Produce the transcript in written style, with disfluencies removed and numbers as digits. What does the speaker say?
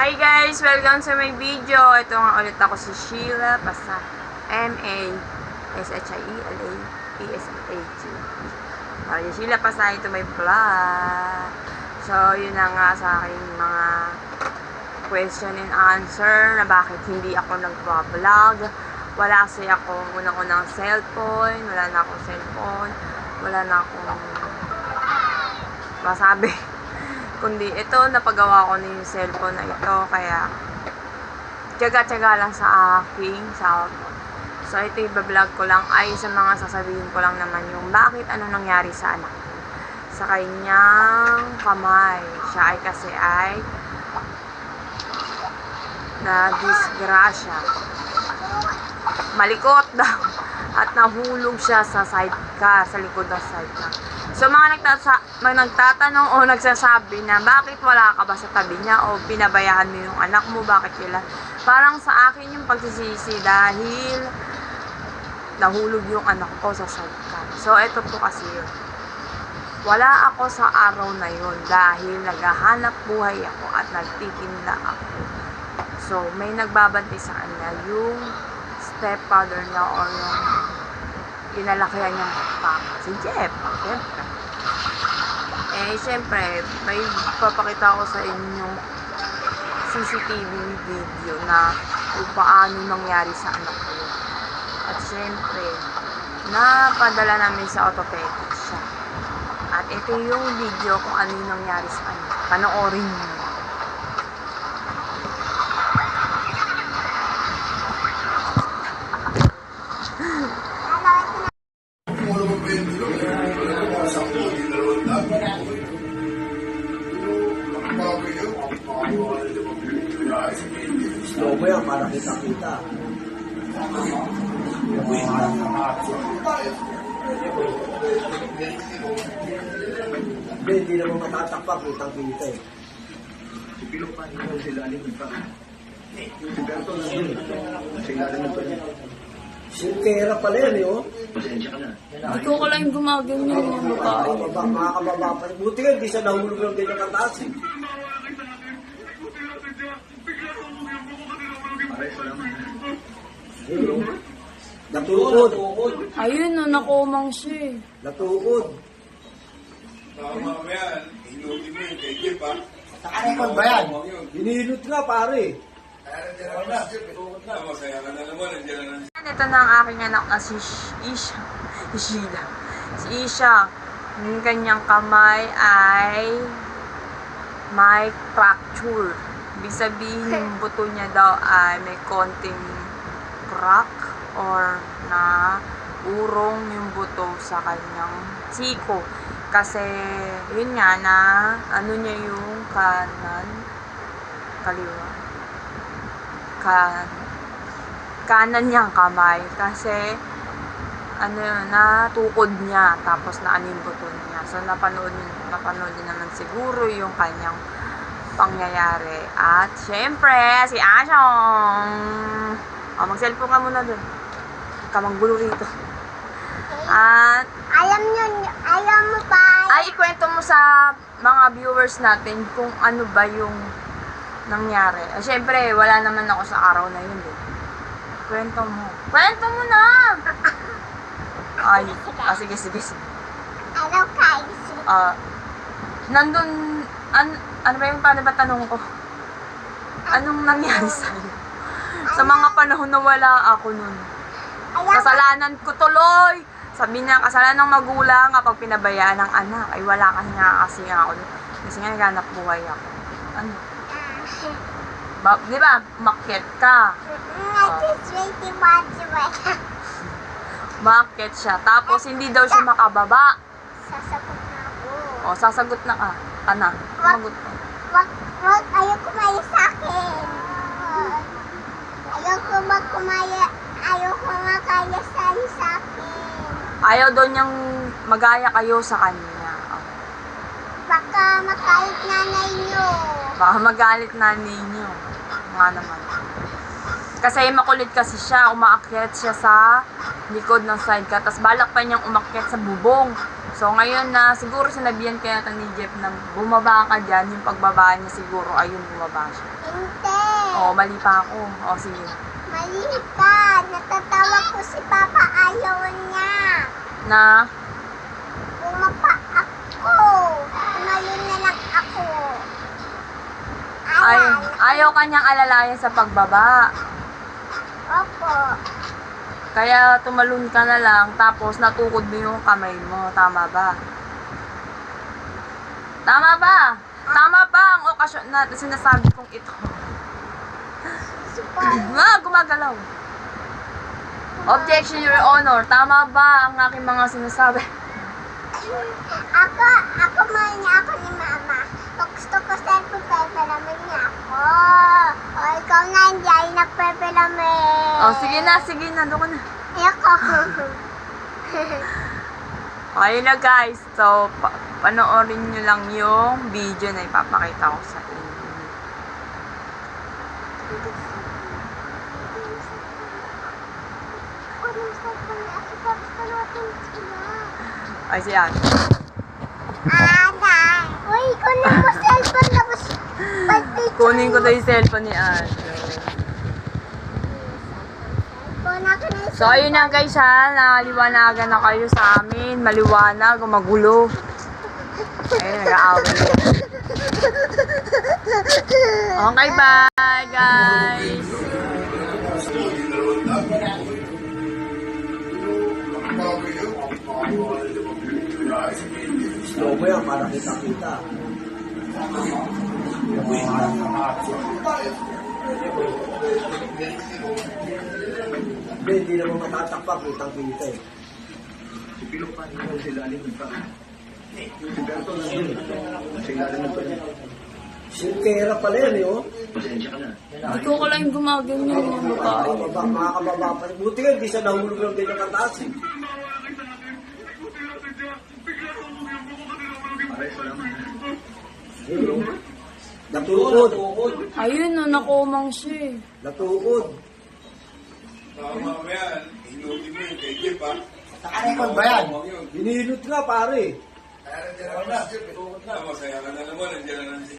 Hi guys! Welcome sa my video. Ito nga ulit ako si Sheila Pasa. M-A-S-H-I-E-L-A-P-S-A-G. Sheila Pasa, ito may vlog. So, yun na nga sa aking mga question and answer na bakit hindi ako nagpa-vlog. Wala kasi ako unang-unang cellphone. Wala na akong cellphone. Wala na akong masabi. Kundi ito, napagawa ko na yung cellphone na ito, kaya tiyaga-tiyaga lang sa aking cellphone. So, ito i-vlog ko lang ay sa mga sasabihin ko lang naman yung bakit ano nangyari sa anak ko. Sa kanyang kamay. Siya ay kasi ay na-disgrasya. Malikot daw. At nahulog siya sa sidecar, sa likod ng sidecar. So, mga nagtatanong o nagsasabi na bakit wala ka ba sa tabi niya o pinabayaan mo yung anak mo, bakit yun? Parang sa akin yung pagsisisi dahil nahulog yung anak ko sa sidecar. So, ito po kasi yun. Wala ako sa araw na yun dahil naghahanap buhay ako at nagtitinda ako. So, may nagbabantay sa kanya yung stepfather niya o yung inalakihan niyang papa, si Jeff. Siyempre. Siyempre, may papakita ko sa inyo CCTV video na kung paano nangyari sa anak ko. At siyempre, napadala namin sa orthopedic siya. At ito yung video kung ano yung nangyari sa kanya. Panoorin niyo. Slow mo yan para kita-kita. Hindi naman matatakpak, kitang-kita eh. Pilupan mo sila aling pa. Ganito na yun. Sila aling pa niya. Singkera pala yan eh, oh. Pasensya ka na. Ikaw ko lang gumaganyan yung babae. Makakababa pa. Buti nga, hindi siya nahulog ng ganyan kataas eh. Natuod. Ayun, no, nakumang siya eh. Natuod. Mamaya, inuwi mo yung kay Jeff, ha? Nakarekod ba yan? Hinilot nga, pare. Masaya ka na naman, nandiyan na naman. Ito na ang aking anak na si Isha. Ishida. Si Isha, yung kanyang kamay ay may fracture. Ibig sabihin, yung buto niya daw ay may konting crack or na urong yung buto sa kanyang siko. Kasi, yun nga na, ano niya yung kanan, kaliwa, kanan niyang kamay. Kasi, ano yun, natukod niya, tapos naano yung buto niya. So, napanood din naman siguro yung kanyang pangyayari. At, syempre, si Ashong! Mag-cellphone ka muna dun. Kamanggulo rito. At, Alam mo ba? ay, ikwento mo sa mga viewers natin kung ano ba yung nangyari. Syempre, wala naman ako sa araw na yun. Kwento mo. Kwento mo na! Ay, sige. Ano guys? Nandun, ano ba yung paano ba tanong ko? Anong nangyari sa'yo? Sa mga panahon na wala ako nun. Kasalanan ko tuloy! Sabi niya, kasalanan ng magulang kapag pinabayaan ng anak. Ay, wala kasi nga ako. Kasi nga naghanap buhay ako. Ano? Di ba? Umakyat ka. Umakyat siya. Tapos, hindi daw siya makababa. Sasagot na ako. O, sasagot na ka. Ana, sumagot mo. Wag, ayoko kumaya sa akin. Ayoko makaya sa akin. Ayaw daw niyang magaya kayo sa kanya. Baka makalit nanay niyo. Baka magalit nanay niyo. Nga naman. Kasi makulit kasi siya. Umaakyat siya sa likod ng sidecar. Tapos balak pa niyang umakyat sa bubong. So, So, ngayon na siguro sinabihan kaya ni Jeff na bumaba ka dyan, yung pagbaba niya siguro, ayun, bumaba siya. Hindi. Oo, mali pa ako. O, sige. Mali ka. Natatawa ko si Papa. Ayaw niya. Na, Bumapa ako. Tumalon na lang ako. ayaw kanyang alalayan sa pagbaba. Opo. Kaya tumalon ka na lang, tapos natukod mo yung kamay mo. Tama ba? Tama ba? Tama ba ang okasyon na sinasabi kong ito? Gumagalaw. Objection, Your Honor. Tama ba ang aking mga sinasabi? Ako mahal niya ako ni Mama. Gusto ko cellphone, pepelamin niya ako. O, ikaw na hindi ay nagpepelamin. Oh, sige na, doon ka na. Ayoko. Ayun na guys, so panoorin nyo lang yung video na ipapakita ko sa inyo. Ay, siya. Uy, kunin mo cellphone tapos pag-picture Kunin ko na yung cellphone ni Ann. So, ayun na guys ha, naliwanagan na kayo sa amin. Maliwanag, magulo. Ayun, nag-aaway. Okay, bye guys. Slow mo yan para kita-kita. Hindi naman matatakpak, kitang-kita eh. Si Pilo pa rin sila aling pa. Si Berto nandun eh. Sila rin nandun eh. Singkera pala yan eh, oh. Pasensya ka na. Ito ko lang gumaganyan yung babae. Makakababa pa rin. Buti nga, hindi siya nahulog ng ganyan kataas eh. Ayun, oh. Natuod. Ayun, no, nakumang siya eh. Natuod. Baka mamaya, inuwi mo yung kay Jeff, ha? Nakarekord ba yan? Hinilot nga pare. Kaya nandiyan na naman si Jeff, eh. Masaya ka na naman, nandiyan na naman si